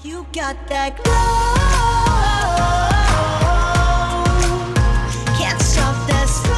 You got that glow. Can't stop that slow.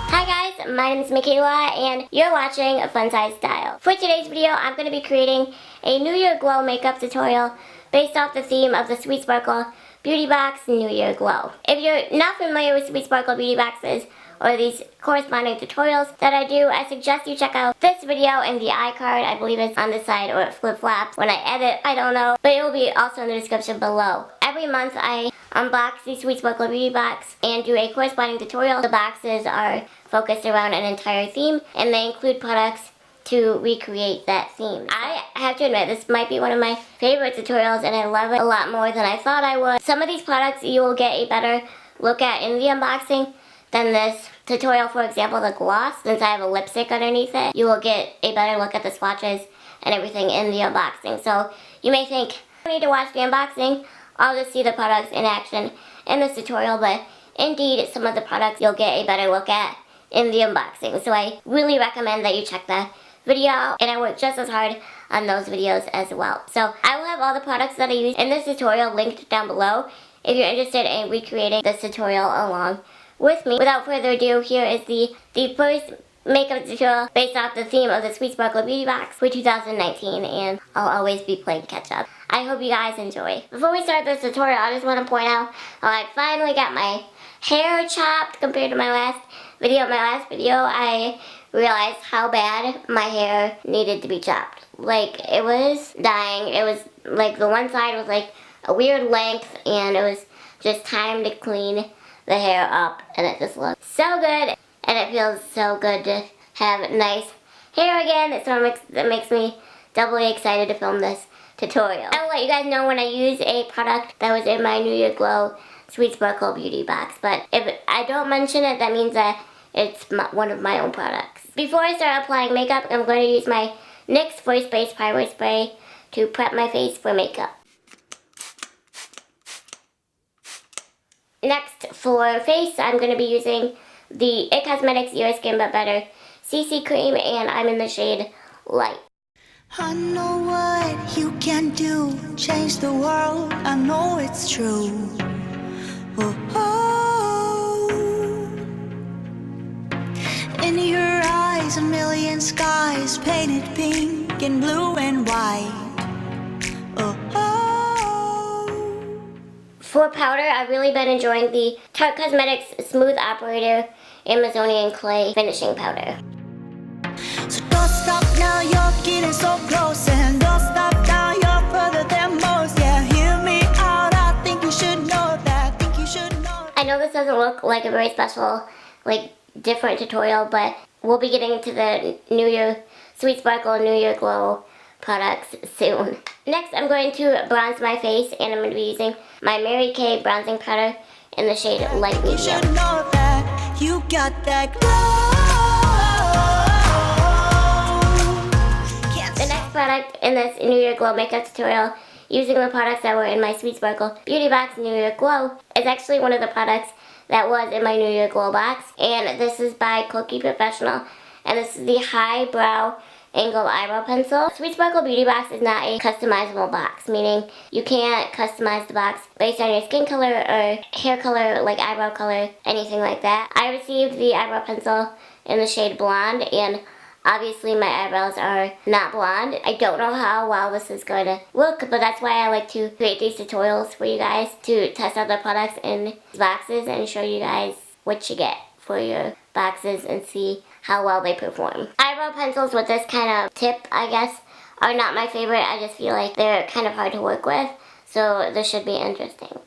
Hi guys, my name is Michaela and you're watching FunsizedStyle. For today's video, I'm going to be creating a New Year Glow makeup tutorial based off the theme of the Sweet Sparkle Beauty Box New Year Glow. If you're not familiar with Sweet Sparkle Beauty Boxes or these corresponding tutorials that I do, I suggest you check out this video in the iCard. I believe it's on the side or it flip-flops when I edit, I don't know, but it will be also in the description below. Every month I unbox the Sweet Sparkle Beauty Box and do a corresponding tutorial. The boxes are focused around an entire theme and they include products to recreate that theme. I have to admit, this might be one of my favorite tutorials and I love it a lot more than I thought I would. Some of these products you will get a better look at in the unboxing than this tutorial. For example, the gloss, since I have a lipstick underneath it, you will get a better look at the swatches and everything in the unboxing. So you may think, I don't need to watch the unboxing, I'll just see the products in action in this tutorial, but indeed some of the products you'll get a better look at in the unboxing. So I really recommend that you check the video out, and I work just as hard on those videos as well. So I will have all the products that I use in this tutorial linked down below if you're interested in recreating this tutorial along with me. Without further ado, here is the first makeup tutorial based off the theme of the Sweet Sparkle Beauty Box for 2019, and I'll always be playing catch up. I hope you guys enjoy. Before we start this tutorial, I just want to point out how I finally got my hair chopped compared to my last video. My last video, I realized how bad my hair needed to be chopped. Like, it was dying. It was like the one side was like a weird length, and it was just time to clean the hair up, and it just looks so good, and it feels so good to have nice hair again. So it makes me doubly excited to film this tutorial. I will let you guys know when I use a product that was in my New Year Glow Sweet Sparkle Beauty Box, but if I don't mention it, that means that it's one of my own products. Before I start applying makeup, I'm going to use my NYX Voice Base Primer Spray to prep my face for makeup. Next, for face, I'm going to be using the IT Cosmetics Your Skin But Better CC Cream, and I'm in the shade Light. I know what you can do, change the world, I know it's true. Oh, oh. In your eyes, a million skies, painted pink and blue and white. Oh, oh. For powder, I've really been enjoying the Tarte Cosmetics Smooth Operator Amazonian Clay Finishing Powder. So don't stop now, you're getting so close, and don't stop now, you're further than most. Yeah, hear me out, I think you should know that, think you should know. I know this doesn't look like a very special, like, different tutorial, but we'll be getting into the New Year Sweet Sparkle New Year Glow products soon. Next, I'm going to bronze my face, and I'm going to be using my Mary Kay bronzing powder in the shade Light Medium. You should know that you got that glow. The next product in this New Year Glow makeup tutorial, using the products that were in my Sweet Sparkle Beauty Box New Year Glow, is actually one of the products that was in my New Year Glow box, and this is by Cookie Professional, and this is the High Brow Angle Eyebrow Pencil. Sweet Sparkle Beauty Box is not a customizable box, meaning you can't customize the box based on your skin color or hair color, like eyebrow color, anything like that. I received the eyebrow pencil in the shade Blonde, and obviously my eyebrows are not blonde. I don't know how well this is going to look, but that's why I like to create these tutorials for you guys, to test out the products in boxes and show you guys what you get for your boxes and see how well they perform. Eyebrow pencils with this kind of tip, I guess, are not my favorite. I just feel like they're kind of hard to work with, so this should be interesting.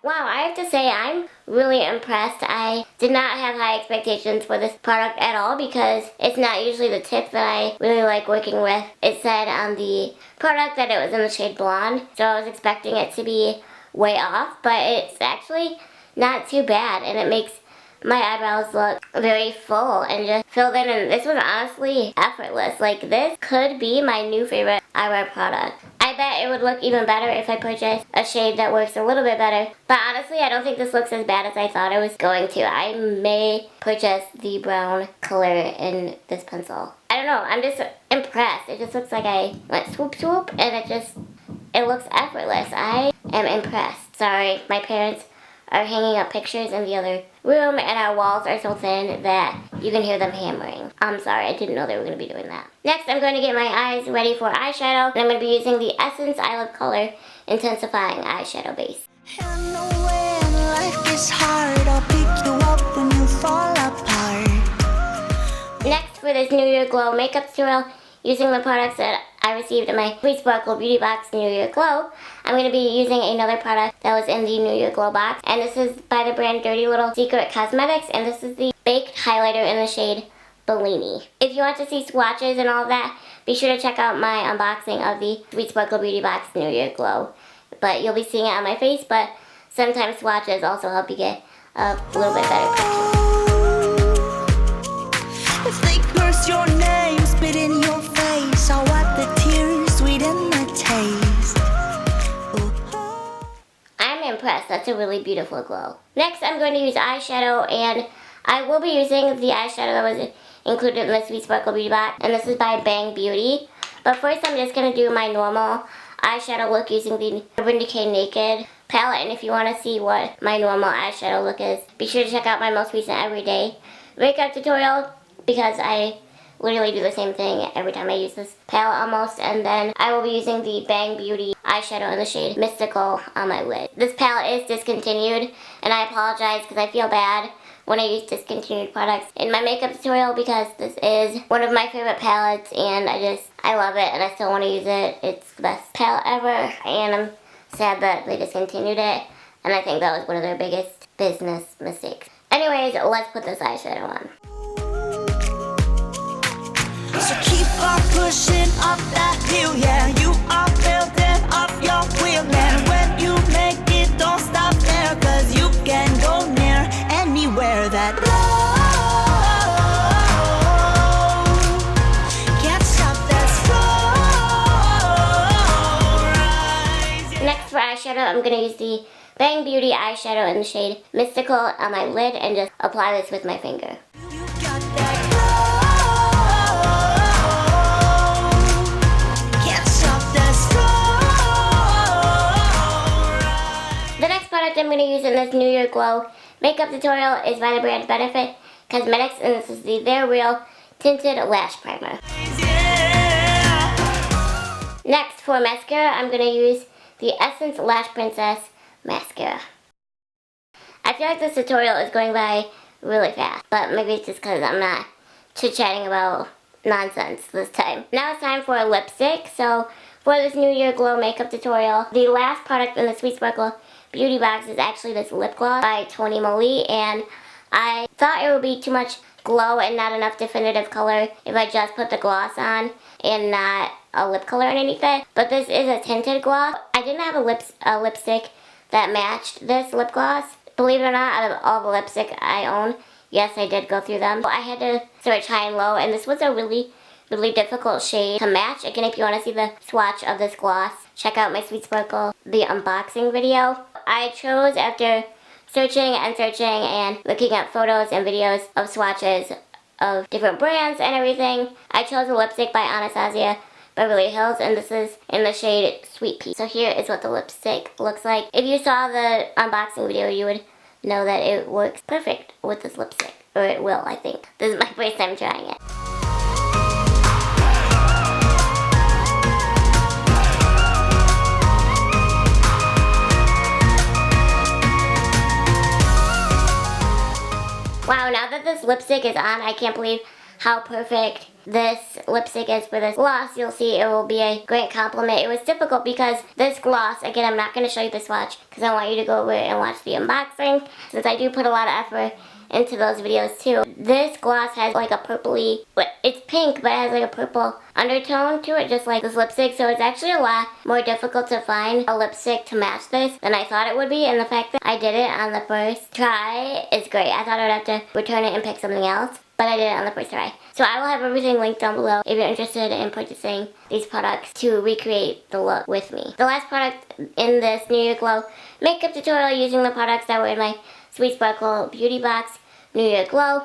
Wow, I have to say I'm really impressed. I did not have high expectations for this product at all because it's not usually the tip that I really like working with. It said on the product that it was in the shade Blonde, so I was expecting it to be way off, but it's actually not too bad, and it makes my eyebrows look very full and just filled in, and this was honestly effortless. Like, this could be my new favorite eyebrow product. I bet it would look even better if I purchased a shade that works a little bit better, but honestly I don't think this looks as bad as I thought it was going to. I may purchase the brown color in this pencil. I don't know, I'm just impressed. It just looks like I went swoop swoop and it looks effortless. I am impressed. Sorry, my parents are hanging up pictures in the other room and our walls are so thin that you can hear them hammering. I'm sorry, I didn't know they were going to be doing that. Next, I'm going to get my eyes ready for eyeshadow, and I'm going to be using the Essence I Love Color Intensifying Eyeshadow Base. And when life gets hard, I'll pick you up when you fall apart. Next, for this New Year Glow makeup tutorial, using the products that I received in my Sweet Sparkle Beauty Box New Year Glow, I'm going to be using another product that was in the New Year Glow box, and this is by the brand Dirty Little Secret Cosmetics, and this is the Baked Highlighter in the shade Bellini. If you want to see swatches and all of that, be sure to check out my unboxing of the Sweet Sparkle Beauty Box New Year Glow. But you'll be seeing it on my face, but sometimes swatches also help you get a little bit better picture. If they curse your name, spit in your face, I'll wipe the tears, sweeten the taste. I'm impressed. That's a really beautiful glow. Next, I'm going to use eyeshadow, and I will be using the eyeshadow that was included in the Sweet Sparkle Beauty Box, and this is by Bang Beauty. But first, I'm just going to do my normal eyeshadow look using the Urban Decay Naked palette, and if you want to see what my normal eyeshadow look is, be sure to check out my most recent everyday makeup tutorial, because I literally do the same thing every time I use this palette almost. And then I will be using the Bang Beauty eyeshadow in the shade Mystical on my lid. This palette is discontinued, and I apologize because I feel bad when I use discontinued products in my makeup tutorial, because this is one of my favorite palettes and I love it and I still want to use it. It's the best palette ever, and I'm sad that they discontinued it, and I think that was one of their biggest business mistakes. Anyways, let's put this eyeshadow on. So keep on pushing up that hill, yeah. You are building up your wheel, and when you make it, don't stop there, 'cause you can go near anywhere that blows. Can't stop that slow rise. Next, for eyeshadow, I'm going to use the Bang Beauty eyeshadow in the shade Mystical on my lid and just apply this with my finger. You got that glow. Can't stop that slow rise. The next product I'm going to use in this New Year Glow makeup tutorial is by the brand Benefit Cosmetics, and this is the They're Real Tinted Lash Primer. Yeah. Next, for mascara, I'm going to use the Essence Lash Princess mascara. I feel like this tutorial is going by really fast, but maybe it's just because I'm not chit-chatting about nonsense this time. Now it's time for a lipstick. So for this New Year Glow makeup tutorial, the last product in the Sweet Sparkle Beauty Box is actually this lip gloss by TONYMOLY, and I thought it would be too much glow and not enough definitive color if I just put the gloss on and not a lip color underneath it. But this is a tinted gloss. I didn't have a lipstick that matched this lip gloss. Believe it or not, out of all the lipstick I own, yes, I did go through them. I had to search high and low, and this was a really difficult shade to match. Again, if you want to see the swatch of this gloss, check out my Sweet Sparkle, the unboxing video. I chose, after searching and looking at photos and videos of swatches of different brands and everything, I chose a lipstick by ANASTASIA Beverly Hills, and this is in the shade Sweet Pea. So here is what the lipstick looks like. If you saw the unboxing video, you would know that it works perfect with this lipstick. Or it will, I think. This is my first time trying it. Wow, now that this lipstick is on, I can't believe how perfect this lipstick is for this gloss. You'll see it will be a great compliment. It was difficult because this gloss, again, I'm not going to show you the swatch because I want you to go over and watch the unboxing, since I do put a lot of effort into those videos too. This gloss has like a purpley, it's pink but it has like a purple undertone to it, just like this lipstick, so it's actually a lot more difficult to find a lipstick to match this than I thought it would be, and the fact that I did it on the first try is great. I thought I would have to return it and pick something else, but I did it on the first try. So I will have everything linked down below if you're interested in purchasing these products to recreate the look with me. The last product in this New Year Glow makeup tutorial using the products that were in my Sweet Sparkle Beauty Box New Year Glow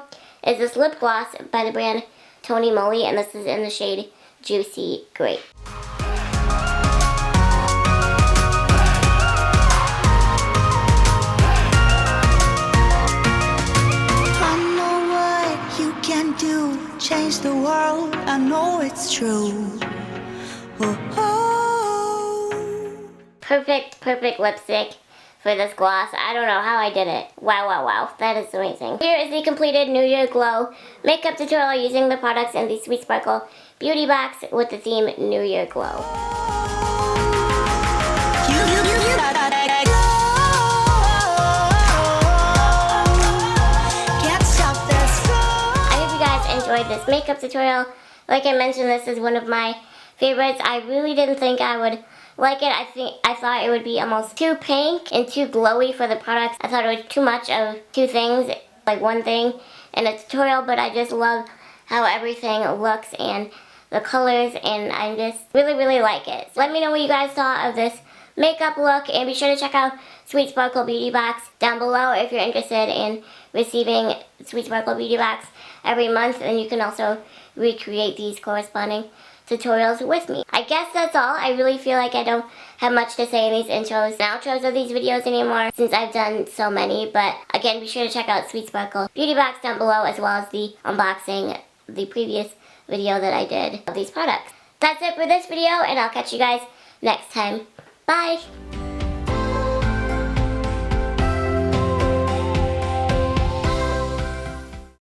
is this lip gloss by the brand TONYMOLY, and this is in the shade Juicy Grape. Change the world, I know it's true. Oh, oh. Perfect lipstick for this gloss. I don't know how I did it. Wow. That is amazing. Here is the completed New Year Glow makeup tutorial using the products in the Sweet Sparkle Beauty Box with the theme New Year Glow. Enjoyed this makeup tutorial. Like I mentioned, this is one of my favorites. I really didn't think I would like it. I thought it would be almost too pink and too glowy for the products. I thought it was too much of two things, like one thing in a tutorial, but I just love how everything looks and the colors, and I just really like it. So let me know what you guys thought of this makeup look, and be sure to check out Sweet Sparkle Beauty Box down below if you're interested in receiving Sweet Sparkle Beauty Box every month, and you can also recreate these corresponding tutorials with me. I guess that's all. I really feel like I don't have much to say in these intros and outros of these videos anymore since I've done so many, but again, be sure to check out Sweet Sparkle Beauty Box down below, as well as the unboxing, the previous video that I did of these products. That's it for this video, and I'll catch you guys next time. Bye!